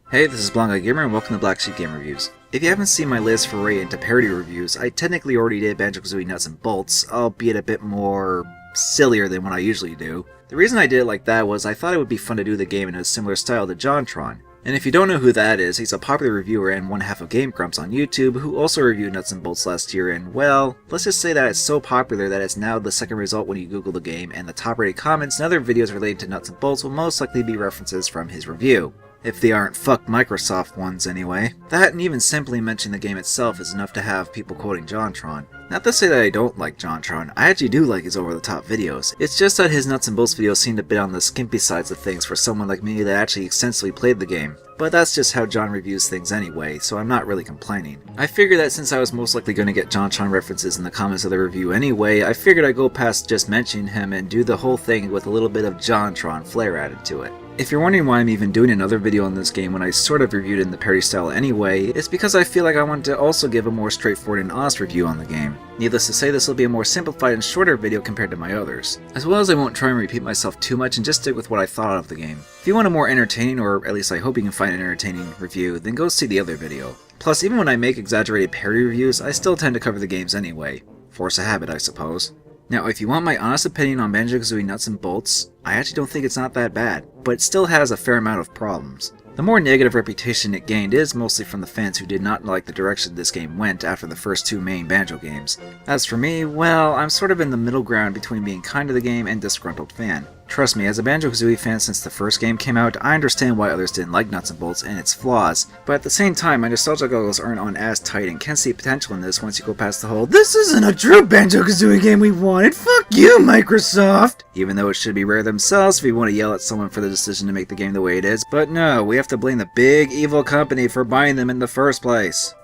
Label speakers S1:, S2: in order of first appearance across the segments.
S1: Hey, this is Blondeguygamer and welcome to Black Sheep Game Reviews. If you haven't seen my latest foray into parody reviews, I technically already did Banjo-Kazooie Nuts and Bolts, albeit a bit more sillier than what I usually do. The reason I did it like that was I thought it would be fun to do the game in a similar style to JonTron. And if you don't know who that is, he's a popular reviewer and one half of Game Grumps on YouTube who also reviewed Nuts and Bolts last year, and well, let's just say that it's so popular that it's now the second result when you Google the game, and the top rated comments and other videos related to Nuts and Bolts will most likely be references from his review. If they aren't fuck Microsoft ones anyway. That and even simply mentioning the game itself is enough to have people quoting JonTron. Not to say that I don't like JonTron, I actually do like his over-the-top videos. It's just that his Nuts and Bolts videos seem a bit on the skimpy sides of things for someone like me that actually extensively played the game. But that's just how John reviews things anyway, so I'm not really complaining. I figured that since I was most likely going to get JonTron references in the comments of the review anyway, I figured I'd go past just mentioning him and do the whole thing with a little bit of JonTron flair added to it. If you're wondering why I'm even doing another video on this game when I sort of reviewed it in the parody style anyway, it's because I feel like I want to also give a more straightforward and honest review on the game. Needless to say, this will be a more simplified and shorter video compared to my others. As well as I won't try and repeat myself too much and just stick with what I thought of the game. If you want a more entertaining, or at least I hope you can find an entertaining review, then go see the other video. Plus, even when I make exaggerated parody reviews, I still tend to cover the games anyway. Force of habit, I suppose. Now, if you want my honest opinion on Banjo-Kazooie Nuts and Bolts, I actually don't think it's not that bad, but it still has a fair amount of problems. The more negative reputation it gained is mostly from the fans who did not like the direction this game went after the first two main Banjo games. As for me, well, I'm sort of in the middle ground between being kind to the game and disgruntled fan. Trust me, as a Banjo-Kazooie fan since the first game came out, I understand why others didn't like Nuts and Bolts and its flaws, but at the same time, my nostalgia goggles aren't on as tight and can see potential in this once you go past the whole "this isn't a true Banjo-Kazooie game we wanted, fuck you, Microsoft!" Even though it should be rare themselves if we want to yell at someone for the decision to make the game the way it is, but no, we have to blame the big evil company for buying them in the first place.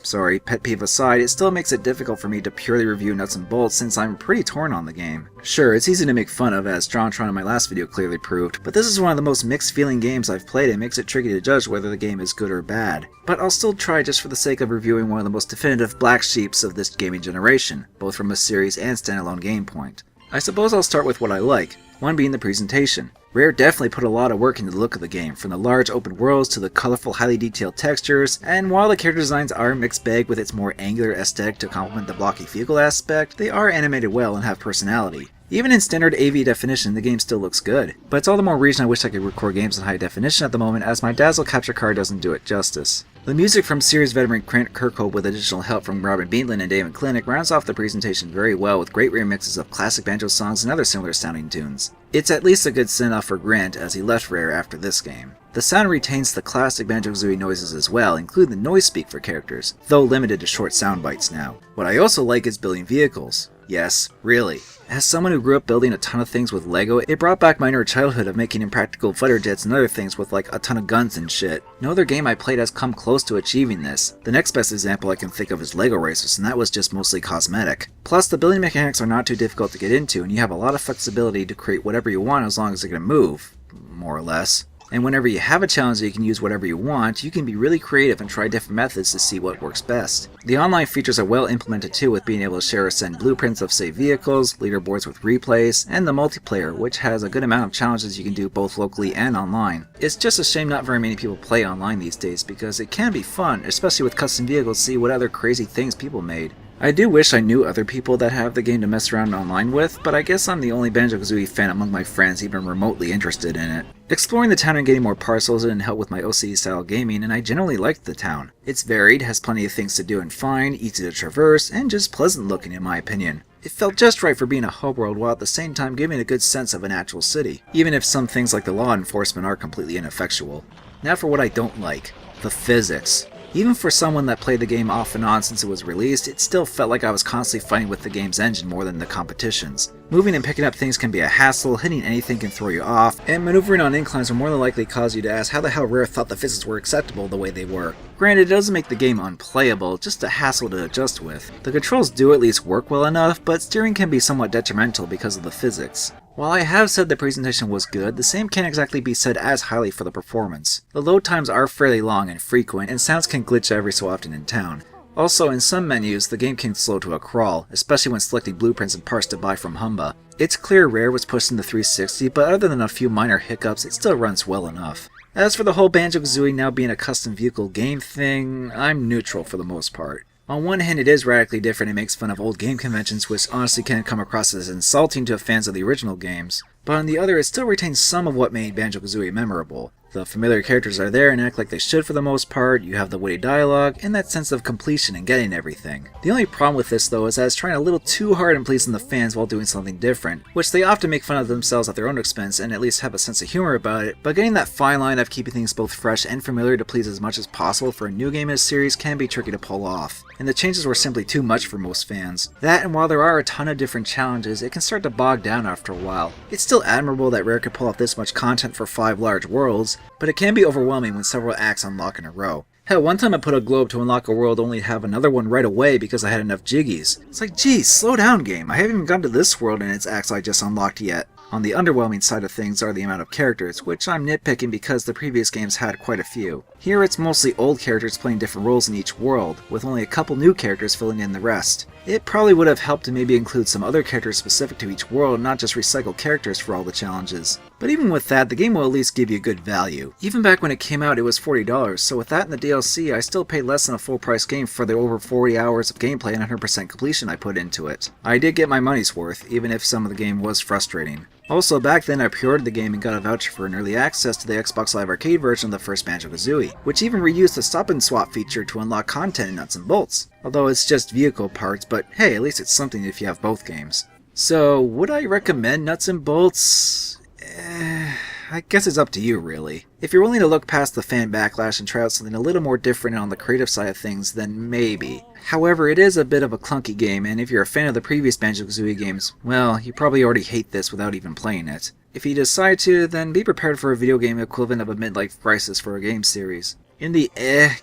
S1: Sorry, pet peeve aside, it still makes it difficult for me to purely review Nuts and Bolts since I'm pretty torn on the game. Sure, it's easy to make fun of, as JonTron in my last video clearly proved, but this is one of the most mixed feeling games I've played and makes it tricky to judge whether the game is good or bad. But I'll still try just for the sake of reviewing one of the most definitive black sheeps of this gaming generation, both from a series and standalone game point. I suppose I'll start with what I like, one being the presentation. Rare definitely put a lot of work into the look of the game, from the large open worlds to the colorful, highly detailed textures, and while the character designs are a mixed bag with its more angular aesthetic to complement the blocky vehicle aspect, they are animated well and have personality. Even in standard AV definition, the game still looks good, but it's all the more reason I wish I could record games in high definition at the moment, as my Dazzle capture card doesn't do it justice. The music from series veteran Grant Kirkhope with additional help from Robin Beanland and David Klinik rounds off the presentation very well with great remixes of classic banjo songs and other similar sounding tunes. It's at least a good send-off for Grant as he left Rare after this game. The sound retains the classic Banjo-Kazooie noises as well, including the noise speak for characters, though limited to short sound bites now. What I also like is building vehicles. Yes, really. As someone who grew up building a ton of things with Lego, it brought back my inner childhood of making impractical fighter jets and other things with like a ton of guns and shit. No other game I played has come close to achieving this. The next best example I can think of is Lego Racers, and that was just mostly cosmetic. Plus, the building mechanics are not too difficult to get into, and you have a lot of flexibility to create whatever you want as long as it can move, more or less. And whenever you have a challenge that you can use whatever you want, you can be really creative and try different methods to see what works best. The online features are well implemented too, with being able to share or send blueprints of saved vehicles, leaderboards with replays, and the multiplayer, which has a good amount of challenges you can do both locally and online. It's just a shame not very many people play online these days because it can be fun, especially with custom vehicles, to see what other crazy things people made. I do wish I knew other people that have the game to mess around online with, but I guess I'm the only Banjo-Kazooie fan among my friends even remotely interested in it. Exploring the town and getting more parcels didn't help with my OCD style gaming, and I generally liked the town. It's varied, has plenty of things to do and find, easy to traverse, and just pleasant looking in my opinion. It felt just right for being a hub world while at the same time giving a good sense of an actual city, even if some things like the law enforcement are completely ineffectual. Now for what I don't like. The physics. Even for someone that played the game off and on since it was released, it still felt like I was constantly fighting with the game's engine more than the competition's. Moving and picking up things can be a hassle, hitting anything can throw you off, and maneuvering on inclines will more than likely cause you to ask how the hell Rare thought the physics were acceptable the way they were. Granted, it doesn't make the game unplayable, just a hassle to adjust with. The controls do at least work well enough, but steering can be somewhat detrimental because of the physics. While I have said the presentation was good, the same can't exactly be said as highly for the performance. The load times are fairly long and frequent, and sounds can glitch every so often in town. Also, in some menus, the game can slow to a crawl, especially when selecting blueprints and parts to buy from Humba. It's clear Rare was pushed into 360, but other than a few minor hiccups, it still runs well enough. As for the whole Banjo-Kazooie now being a custom vehicle game thing, I'm neutral for the most part. On one hand, it is radically different and makes fun of old game conventions, which honestly can come across as insulting to fans of the original games. But on the other, it still retains some of what made Banjo-Kazooie memorable. The familiar characters are there and act like they should for the most part, you have the witty dialogue, and that sense of completion and getting everything. The only problem with this though is that it's trying a little too hard in pleasing the fans while doing something different, which they often make fun of themselves at their own expense and at least have a sense of humor about it, but getting that fine line of keeping things both fresh and familiar to please as much as possible for a new game in a series can be tricky to pull off. And the changes were simply too much for most fans. That, and while there are a ton of different challenges, it can start to bog down after a while. It's still admirable that Rare could pull off this much content for 5 large worlds, but it can be overwhelming when several acts unlock in a row. Hell, one time I put a globe to unlock a world only to have another one right away because I had enough jiggies. It's like, geez, slow down game, I haven't even gotten to this world and its acts I just unlocked yet. On the underwhelming side of things are the amount of characters, which I'm nitpicking because the previous games had quite a few. Here it's mostly old characters playing different roles in each world, with only a couple new characters filling in the rest. It probably would have helped to maybe include some other characters specific to each world, not just recycle characters for all the challenges. But even with that, the game will at least give you good value. Even back when it came out, it was $40, so with that and the DLC, I still paid less than a full price game for the over 40 hours of gameplay and 100% completion I put into it. I did get my money's worth, even if some of the game was frustrating. Also, back then I pre-ordered the game and got a voucher for an early access to the Xbox Live Arcade version of the first Banjo-Kazooie, which even reused the stop and swap feature to unlock content in nuts and bolts. Although it's just vehicle parts, but hey, at least it's something if you have both games. So, would I recommend nuts and bolts? I guess it's up to you, really. If you're willing to look past the fan backlash and try out something a little more different on the creative side of things, then maybe. However, it is a bit of a clunky game, and if you're a fan of the previous Banjo-Kazooie games, well, you probably already hate this without even playing it. If you decide to, then be prepared for a video game equivalent of a midlife crisis for a game series. In the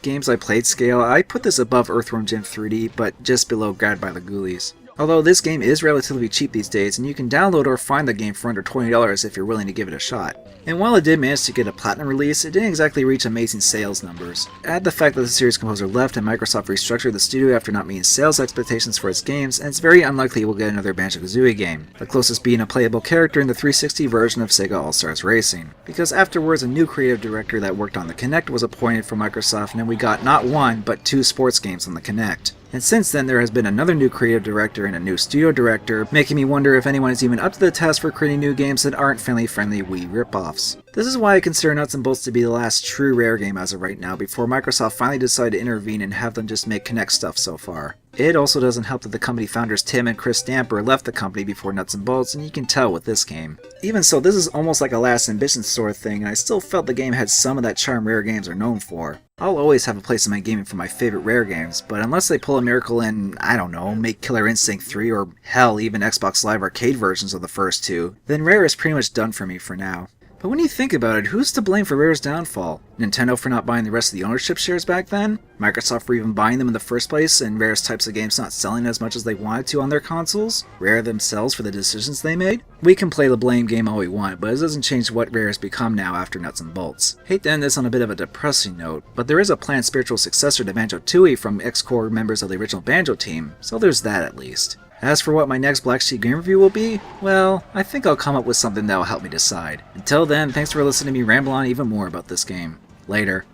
S1: games I played scale, I put this above Earthworm Jim 3D, but just below Guide by the Ghoulies. Although this game is relatively cheap these days, and you can download or find the game for under $20 if you're willing to give it a shot. And while it did manage to get a platinum release, it didn't exactly reach amazing sales numbers. Add the fact that the series composer left and Microsoft restructured the studio after not meeting sales expectations for its games, and it's very unlikely we'll get another Banjo-Kazooie game, the closest being a playable character in the 360 version of Sega All-Stars Racing. Because afterwards, a new creative director that worked on the Kinect was appointed for Microsoft, and then we got not one, but 2 sports games on the Kinect. And since then, there has been another new creative director and a new studio director, making me wonder if anyone is even up to the task for creating new games that aren't family-friendly Wii ripoffs. This is why I consider Nuts and Bolts to be the last true Rare game as of right now, before Microsoft finally decided to intervene and have them just make Kinect stuff so far. It also doesn't help that the company founders Tim and Chris Stamper left the company before Nuts and Bolts, and you can tell with this game. Even so, this is almost like a last ambition sort of thing, and I still felt the game had some of that charm Rare games are known for. I'll always have a place in my gaming for my favorite Rare games, but unless they pull a miracle and, I don't know, make Killer Instinct 3 or hell, even Xbox Live Arcade versions of the first 2, then Rare is pretty much done for me for now. But when you think about it, who's to blame for Rare's downfall? Nintendo for not buying the rest of the ownership shares back then? Microsoft for even buying them in the first place, and Rare's types of games not selling as much as they wanted to on their consoles? Rare themselves for the decisions they made? We can play the blame game all we want, but it doesn't change what Rare has become now after Nuts and Bolts. Hate to end this on a bit of a depressing note, but there is a planned spiritual successor to Banjo-Tooie from ex-core members of the original Banjo team, so there's that at least. As for what my next Black Sheep game review will be, well, I think I'll come up with something that will help me decide. Until then, thanks for listening to me ramble on even more about this game. Later.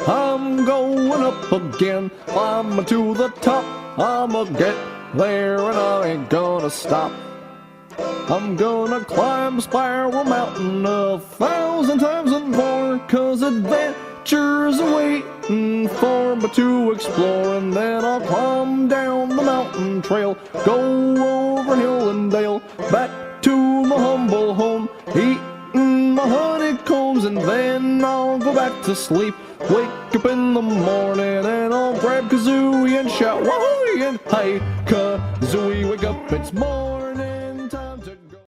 S2: I'm going up again, I'm to the top, I'ma get there and I ain't gonna stop. I'm gonna climb Spiral Mountain 1,000 times and more, 'cause adventure's waiting for me to explore. And then I'll climb down the mountain trail, go over hill and dale, back to my humble home, eating my honeycombs, and then I'll go back to sleep. Wake up in the morning and I'll grab Kazooie and shout wahoo! And hey Kazooie, wake up, it's morning.